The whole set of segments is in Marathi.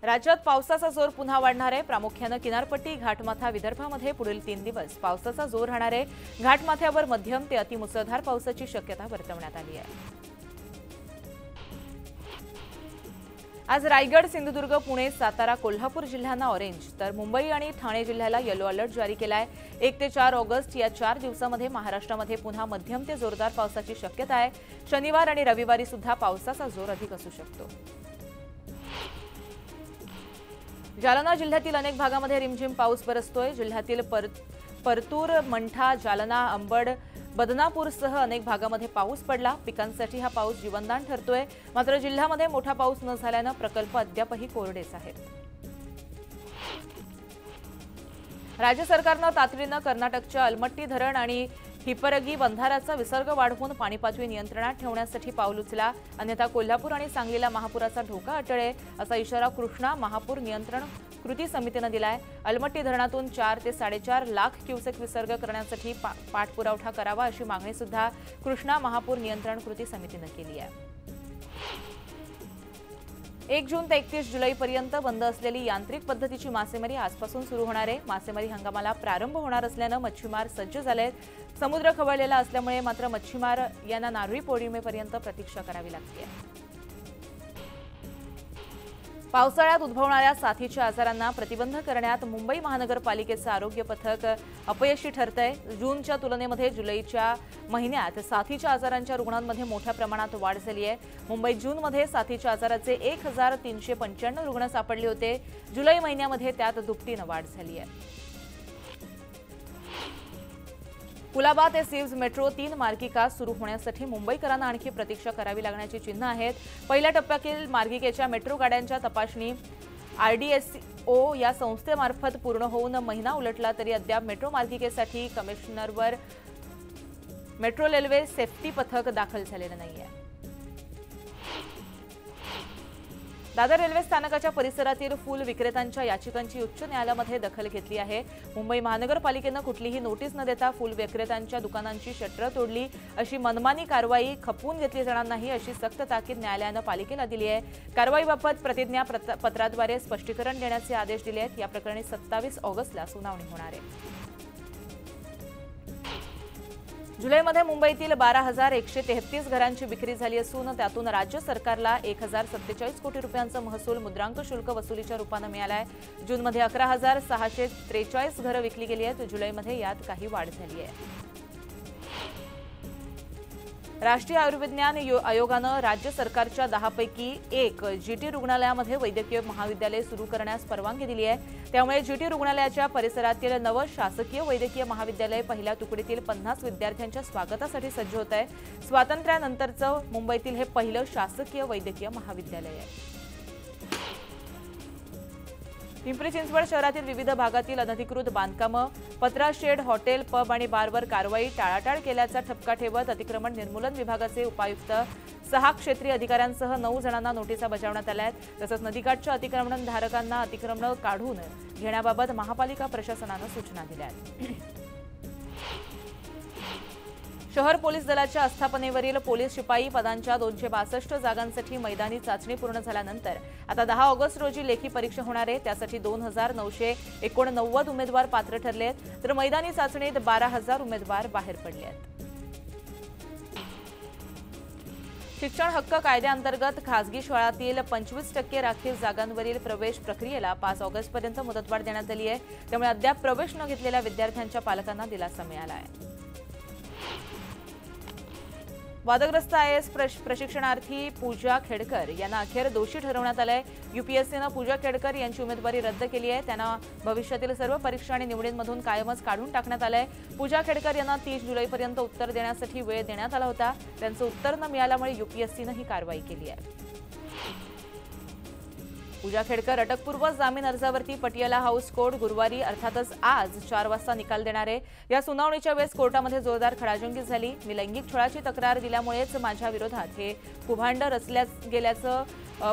राज्यात पावसाचा जोर पुन्हा वाढणार आहे। प्रामुख्याने किनारपट्टी घाटमाथा विदर्भामध्ये पुढील 3 दिवस पावसाचा जोर राहणार आहे। घाटमाथ्यावर मध्यम ते अतिमुसळधार पावसाची शक्यता वर्तवण्यात आली आहे। आज रायगड, सिंधुदुर्ग, पुणे, सातारा, कोल्हापूर जिल्ह्यांना ऑरेंज तर मुंबई आणि ठाणे जिल्ह्याला येलो अलर्ट जारी केला आहे। 1 ते 4 ऑगस्ट या 4 दिवसांमध्ये महाराष्ट्रामध्ये पुन्हा मध्यम ते जोरदार पावसाची शक्यता आहे। शनिवार आणि रविवारी सुद्धा पावसाचा जोर अधिक असू शकतो। जालना जिल्ह्यातील अनेक भागांमध्ये रिमझिम पाऊस बरसतोय। जिल्ह्यातील परतूर, मंठा, जालना, अंबड, बदनापूरसह अनेक भागांमध्ये पाऊस पडला। पिकांसाठी हा पाऊस जीवनदान ठरतोय। मात्र जिल्ह्यामध्ये मोठा पाऊस न झाल्याने प्रकल्प अद्यापही कोरडेच आहेत। राज्य सरकारने तातडीने कर्नाटकच्या अलमट्टी धरण आणि हिप्परगी बंधाऱ्याचा विसर्ग वाढवून पाणीपातळी नियंत्रणात ठेवण्यासाठी पाऊल उचला, अन्यथा कोल्हापूर आणि सांगलीला महापुराचा धोका अटळे असा इशारा कृष्णा महापूर नियंत्रण कृती समितीने दिलाय। अलमट्टी धरणातून 4 ते 4.5 लाख क्युसेक विसर्ग करण्यासाठी पाठपुरावा करावा अशी मागणी सुद्धा कृष्णा महापूर नियंत्रण कृती समितीने केली आहे। 1 जून ते 31 जुलैपर्यंत बंद असलेली यांत्रिक पद्धतीची मासेमारी आजपासून सुरू होणार आहे। मासेमारी हंगामाला प्रारंभ होणार असल्याने मच्छीमार सज्ज झालेत। समुद्र खवळलेला असल्यामुळे मात्र मच्छीमार यांना नारळी पौर्णिमेपर्यंत प्रतीक्षा करावी लागते। पावसाळ्यात उद्भवणाऱ्या साथीच्या आजारांना प्रतिबंध करण्यात मुंबई महानगरपालिकेचे आरोग्य पथक अपयशी ठरतंय। जूनच्या तुलनेमध्ये जुलैच्या महिन्यात साथीच्या आजारांच्या रुग्णांमध्ये मोठ्या प्रमाणात वाढ झाली आहे। मुंबईत जूनमध्ये साथीच्या आजाराचे 1395 रुग्ण सापडले होते। जुलै महिन्यामध्ये त्यात दुपटीने वाढ झाली आहे। कुलाबा ते सिव्ज मेट्रो 3 मार्गिका सुरू होण्यासाठी मुंबईकरांना आणखी प्रतीक्षा करावी लागण्याची चिन्ह आहेत। पहिल्या टप्प्यातील मार्गिकेच्या मेट्रो गाड्यांच्या तपासणी RDSO या संस्थेमार्फत पूर्ण होऊन महिना उलटला तरी अद्याप मेट्रो मार्गिकेसाठी कमिशनरवर मेट्रो रेल्वे सेफ्टी पथक दाखल झालेलं नाहीये। दादर रेल्वे स्थानकाच्या परिसरातील फूल विक्रेत्यांच्या याचिकांची उच्च न्यायालयामध्ये दखल घेतली आहे। मुंबई महानगरपालिकेने कुठलीही नोटीस न देता फूल विक्रेत्यांच्या दुकानांची शटर तोडली अशी मनमानी कारवाई खपवून घेतली जाणार नाही अशी सक्त ताकीद न्यायालयाने पालिकेला दिली आहे। कारवाईबाबत प्रतिज्ञा पत्राद्वारे स्पष्टीकरण देण्याचे आदेश दिले आहेत। या प्रकरणी 27 ऑगस्टला सुनावणी होणार आहे। जुलैमध्ये मुंबईतील 12,133 घरांची विक्री झाली असून त्यातून राज्य सरकारला 1,047 कोटी रुपयांचा महसूल मुद्रांक शुल्क वसुलीच्या रूपाने मिळाला आहे। जूनमध्ये 11,643 घरं विकली गेली आहेत। जुलैमध्ये यात काही वाढ झाली आहे। राष्ट्रीय आयुर्विज्ञान आयोगाने राज्य सरकारच्या 10 पैकी 1 जीटी रुग्णालयामध्ये वैद्यकीय महाविद्यालय सुरू करण्यास परवानगी दिली आहे। त्यामुळे जीटी रुग्णालयाच्या परिसरातील नव शासकीय वैद्यकीय महाविद्यालय पहिल्या तुकडीतील 50 विद्यार्थ्यांच्या स्वागतासाठी सज्ज होत आहे। स्वातंत्र्यानंतरचं मुंबईतील हे पहिलं शासकीय वैद्यकीय महाविद्यालय आहे। पिंपरी चिंचवड शहरातील विविध भागातील अनधिकृत बांधकामं, पत्रा शेड, हॉटेल, पब आणि बारवर कारवाई टाळाटाळ केल्याचा ठपका ठेवत अतिक्रमण निर्मूलन विभागाचे उपायुक्त 6 क्षेत्रीय अधिकाऱ्यांसह 9 जणांना नोटिसा बजावण्यात आल्या आहेत। तसंच नदीकाठच्या अतिक्रमणधारकांना अतिक्रमण काढून घेण्याबाबत महापालिका प्रशासनाने सूचना दिल्या आहेत। शहर पोलीस दलाच्या आस्थापनेवरील पोलीस शिपाई पदांच्या 262 जागांसाठी मैदानी चाचणी पूर्ण झाल्यानंतर आता 10 ऑगस्ट रोजी लेखी परीक्षा होणार आहे। त्यासाठी 2,989 उमेदवार पात्र ठरले आहेत तर मैदानी चाचणीत 12,000 उमेदवार बाहेर पडले आहेत। शिक्षण हक्क कायद्याअंतर्गत खासगी शाळांतील 25% राखीव जागांवरील प्रवेश प्रक्रियेला 5 ऑगस्टपर्यंत मुदतवाढ देण्यात आली आहे। त्यामुळे अद्याप प्रवेश न घेतलेल्या विद्यार्थ्यांच्या पालकांना दिलासा मिळाला आहे। वादग्रस्त IAS प्रशिक्षणार्थी पूजा खेडकर यांना अखेर दोषी ठरवण्यात आलंय। UPSCने पूजा खेडकर यांची उमेदवारी रद्द केली आहे। त्यांना भविष्यातील सर्व परीक्षा आणि निवडींमधून कायमच काढून टाकण्यात आलंय। पूजा खेडकर यांना 30 जुलैपर्यंत उत्तर देण्यासाठी वेळ देण्यात आला होता। त्यांचं उत्तर न मिळाल्यामुळे UPSCने ही कारवाई केली आहे। पूजा खेडकर अटकपूर्व जामीन अर्जावरती पटियाला हाऊस कोर्ट गुरुवारी अर्थातच आज 4 वाजता निकाल देणार आहे। या सुनावणीच्या वेळेस कोर्टामध्ये जोरदार खडाजंगी झाली। मी लैंगिक छळाची तक्रार दिल्यामुळेच माझ्या विरोधात हे कुभांड रचल्या गेल्याचं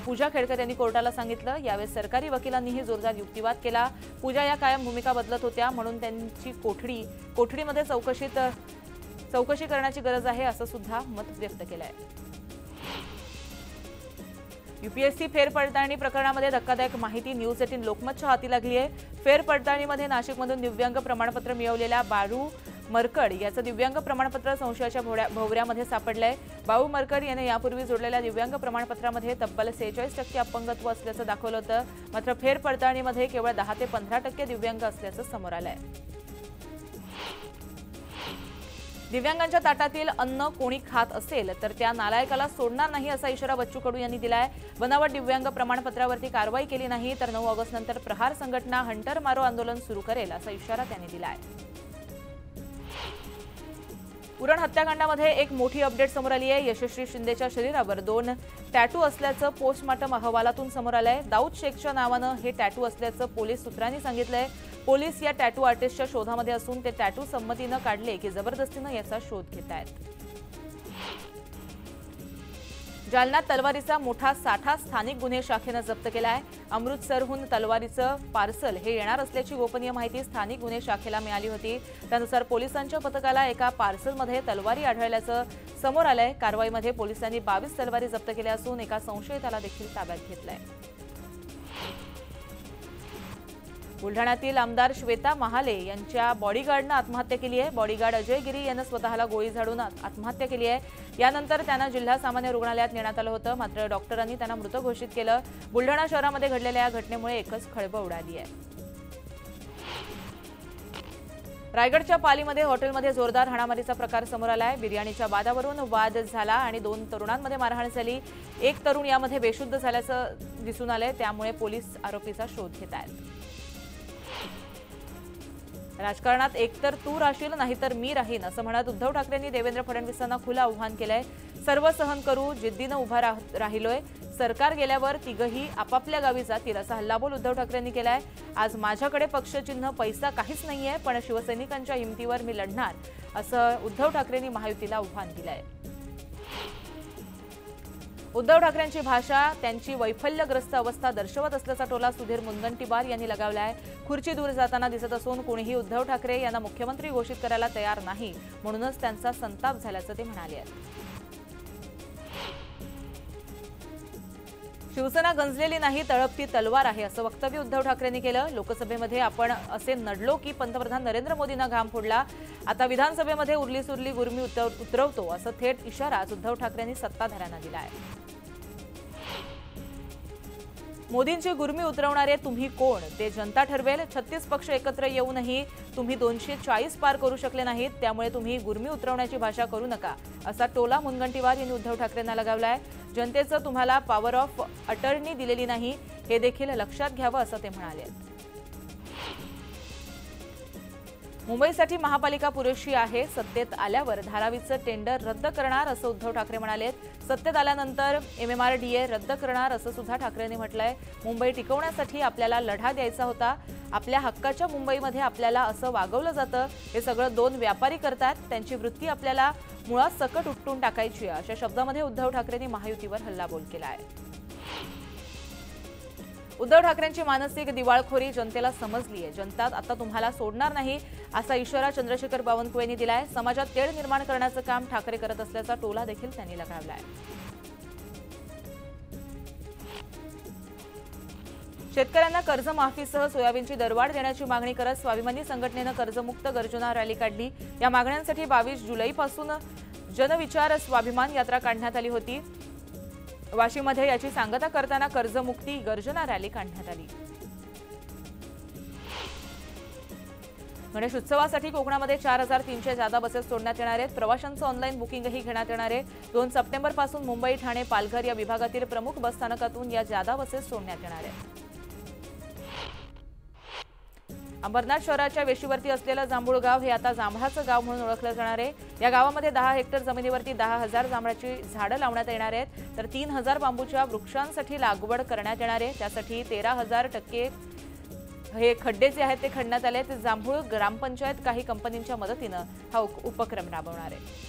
पूजा खेडकर यांनी कोर्टाला सांगितलं। यावेळेस सरकारी वकिलांनीही जोरदार युक्तिवाद केला। पूजा या कायम भूमिका बदलत होत्या म्हणून त्यांची कोठडीमध्ये चौकशी करण्याची गरज आहे असं सुद्धा मत व्यक्त केलं आहे। यूपीएससी फेरपडताळणी प्रकरणामध्ये धक्कादायक माहिती न्यूज 18 लोकमतच्या हाती लागली आहे। फेरपडताळणीमध्ये नाशिकमधून दिव्यांग प्रमाणपत्र मिळवलेल्या बाळू मरकड याचं दिव्यांग प्रमाणपत्र संशयाच्या भोवऱ्यामध्ये सापडलंय। बाळू मरकड याने यापूर्वी जोडलेल्या दिव्यांग प्रमाणपत्रामध्ये तब्बल 46% अपंगत्व असल्याचं दाखवलं होतं, मात्र फेरपडताळणीमध्ये केवळ 10 ते 15% दिव्यांग असल्याचं समोर आलंय। दिव्यांगांच्या ताटातील अन्न कोणी खात असेल तर त्या नालायकाला सोडणार नाही असा इशारा बच्चू कडू यांनी दिलाय। बनावट दिव्यांग प्रमाणपत्रावरती कारवाई केली नाही तर 9 ऑगस्ट नंतर प्रहार संघटना हंटर मारो आंदोलन सुरू करेल असा इशारा त्यांनी दिलाय। उरण हत्याकांडामध्ये एक मोठी अपडेट समोर आली आहे। यशस्वी शिंदेच्या शरीरावर 2 टॅटू असल्याचं पोस्टमार्टम अहवालातून समोर आलंय। दाऊद शेखच्या नावानं हे टॅटू असल्याचं पोलीस सूत्रांनी सांगितलंय। पोलीस या टॅटू आर्टिस्टच्या शोधामध्ये असून ते टॅटू संमतीनं काढले की जबरदस्तीनं याचा शोध घेत आहेत। जालन्यात तलवारीचा मोठा साठा स्थानिक गुन्हे शाखेनं जप्त केलाय। अमृतसरहून तलवारीचं पार्सल हे येणार असल्याची गोपनीय माहिती स्थानिक गुन्हे शाखेला मिळाली होती। त्यानुसार पोलिसांच्या पथकाला एका पार्सलमध्ये तलवारी आढळल्याचं समोर आलंय। कारवाईमध्ये पोलिसांनी 22 तलवारी जप्त केल्या असून एका संशयिताला देखील ताब्यात घेतलंय। बुलढाण्यातील आमदार श्वेता महाले यांच्या बॉडीगार्डनं आत्महत्या केली आहे। बॉडीगार्ड अजय गिरी यानं स्वतःला गोळी झाडून आत्महत्या केली आहे। यानंतर त्यांना जिल्हा सामान्य रुग्णालयात नेण्यात आलं होतं, मात्र डॉक्टरांनी त्यांना मृत घोषित केलं। बुलढाणा शहरामध्ये घडलेल्या या घटनेमुळे एकच खळबळ उडाली आहे। रायगडच्या पालीमध्ये हॉटेलमध्ये जोरदार हाणामारीचा प्रकार समोर आलाय। बिर्याणीच्या वादावरून वाद झाला आणि 2 तरुणांमध्ये मारहाण झाली। एक तरुण यामध्ये बेशुद्ध झाल्याचं दिसून आलंय, त्यामुळे पोलीस आरोपीचा शोध घेत आहेत। राजकारणात एकतर तू राहशील नाहीतर मी राहीन असं म्हणत उद्धव ठाकरेंनी देवेंद्र फडणवीसांना खुलं आव्हान केलंय। सर्व सहन करू, जिद्दीनं उभा राहिलोय, सरकार गेल्यावर तिघही आपापल्या गावी जातील असा हल्लाबोल उद्धव ठाकरेंनी केलाय। आज माझ्याकडे पक्षचिन्ह पैसा काहीच नाहीये, पण शिवसैनिकांच्या हिमतीवर मी लढणार असं उद्धव ठाकरेंनी महायुतीला आव्हान दिलंय। उद्धव ठाकरेंची भाषा त्यांची वैफल्यग्रस्त अवस्था दर्शवत असल्याचा टोला सुधीर मुनगंटीवार यांनी लगावलाय। खुर्ची दूर जाताना दिसत असून कोणीही उद्धव ठाकरे यांना मुख्यमंत्री घोषित करायला तयार नाही, म्हणूनच त्यांचा संताप झाल्याचं ते म्हणाले। शिवसेना गंजलेली नाही, तळपती तलवार आहे असं वक्तव्य उद्धव ठाकरेंनी केलं। लोकसभेमध्ये आपण असे नडलो की पंतप्रधान नरेंद्र मोदींना घाम फोडला, आता विधानसभेमध्ये उरली सुरली गुरमी उतरवतो असं थेट इशारा उद्धव ठाकरेंनी सत्ताधाऱ्यांना दिला आहे। मोदींची गुरमी उतरवणारे तुम्ही कोण ते जनता ठरवेल। 36 पक्ष एकत्र येऊनही तुम्ही 240 पार करू शकले नाहीत, त्यामुळे तुम्ही गुरमी उतरवण्याची भाषा करू नका असा टोला मुनगंटीवार यांनी उद्धव ठाकरेंना लगावलाय। जनतेचं तुम्हाला पॉवर ऑफ अटर्नी दिलेली नाही हे देखील लक्षात घ्यावं असं ते म्हणाले। मुंबईसाठी महापालिका पुरेशी आहे, सत्तेत आल्यावर धारावीचं टेंडर रद्द करणार असं उद्धव ठाकरे म्हणाले। सत्तेत आल्यानंतर MMRDA रद्द करणार असं सुद्धा ठाकरेंनी म्हटलंय। मुंबई टिकवण्यासाठी आपल्याला लढा द्यायचा होता, आपल्या हक्काच्या मुंबईमध्ये आपल्याला असं वागवलं जातं, हे सगळं 2 व्यापारी करतात, त्यांची वृत्ती आपल्याला मुळात सकट उपटून टाकायची आहे अशा शब्दामध्ये उद्धव ठाकरेंनी महायुतीवर हल्लाबोल केला आहे। उद्धव ठाकरेंची मानसिक दिवाळखोरी जनतेला समजली आहे, जनता आता तुम्हाला सोडणार नाही असा इशारा चंद्रशेखर बावनकुळे यांनी दिलाय। समाजात तेढ निर्माण करण्याचं काम ठाकरे करत असल्याचा टोला देखील त्यांनी लगावलाय। शेतकऱ्यांना कर्जमाफीसह सोयाबीनची दरवाढ देण्याची मागणी करत स्वाभिमानी संघटनेनं कर्जमुक्त गर्जना रॅली काढली। या मागण्यांसाठी 22 जुलैपासून जनविचार स्वाभिमान यात्रा काढण्यात आली होती। वाशीमध्ये याची सांगता करताना कर्जमुक्ती गर्जना रॅली काढण्यात आली। गणेश उत्सवासाठी कोकणामध्ये 4300 जादा बसेस सोडण्यात येणार आहेत। प्रवाशांचं ऑनलाईन बुकिंगही घेण्यात येणार आहे। 2 सप्टेंबरपासून मुंबई, ठाणे, पालघर या विभागातील प्रमुख बसस्थानकातून या जादा बसेस सोडण्यात येणार आहेत। अंबरनाथ शहराच्या वेशीवरती असलेलं जांभूळ गाव हे आता जांभळाचं गाव म्हणून ओळखलं जाणार आहे। या गावामध्ये 10 हेक्टर जमिनीवरती 10,000 जांभळाची झाडं लावण्यात येणार आहेत, तर 3,000 बांबूच्या वृक्षांसाठी लागवड करण्यात येणार आहे। त्यासाठी 13,000% हे खड्डे जे आहेत ते खणण्यात आले आहेत। जांभूळ ग्रामपंचायत काही कंपनींच्या मदतीनं हा उपक्रम राबवणार आहे।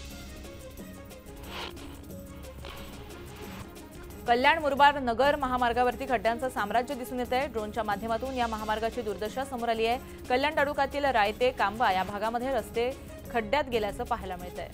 कल्याण मुरबाड नगर महामार्गावरती खड्ड्यांचं साम्राज्य दिसून येत आहे। ड्रोनच्या माध्यमातून या महामार्गाची दुर्दशा समोर आली आहे। कल्याण तालुक्यातील रायते, कांबा या भागामध्ये रस्ते खड्ड्यात गेल्याचं पाहायला मिळतंय।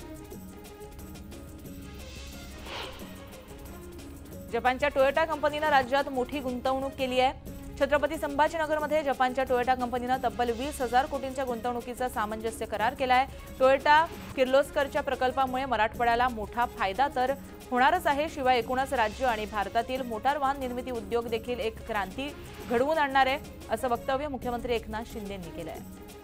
जपानच्या टोयोटा कंपनीनं राज्यात मोठी गुंतवणूक केली आहे। छत्रपती संभाजीनगरमध्ये जपानच्या टोयोटा कंपनीनं तब्बल 20,000 कोटींच्या गुंतवणुकीचा सामंजस्य करार केलाय। टोयोटा किर्लोस्करच्या प्रकल्पामुळे मराठवाड्याला मोठा फायदा तर होणारच आहे, शिवाय एकूणच राज्य आणि भारतातील मोटार वाहन निर्मिती उद्योग देखील एक क्रांती घडवून आणणार आहे, असं वक्तव्य मुख्यमंत्री एकनाथ शिंदे यांनी केलं आहे।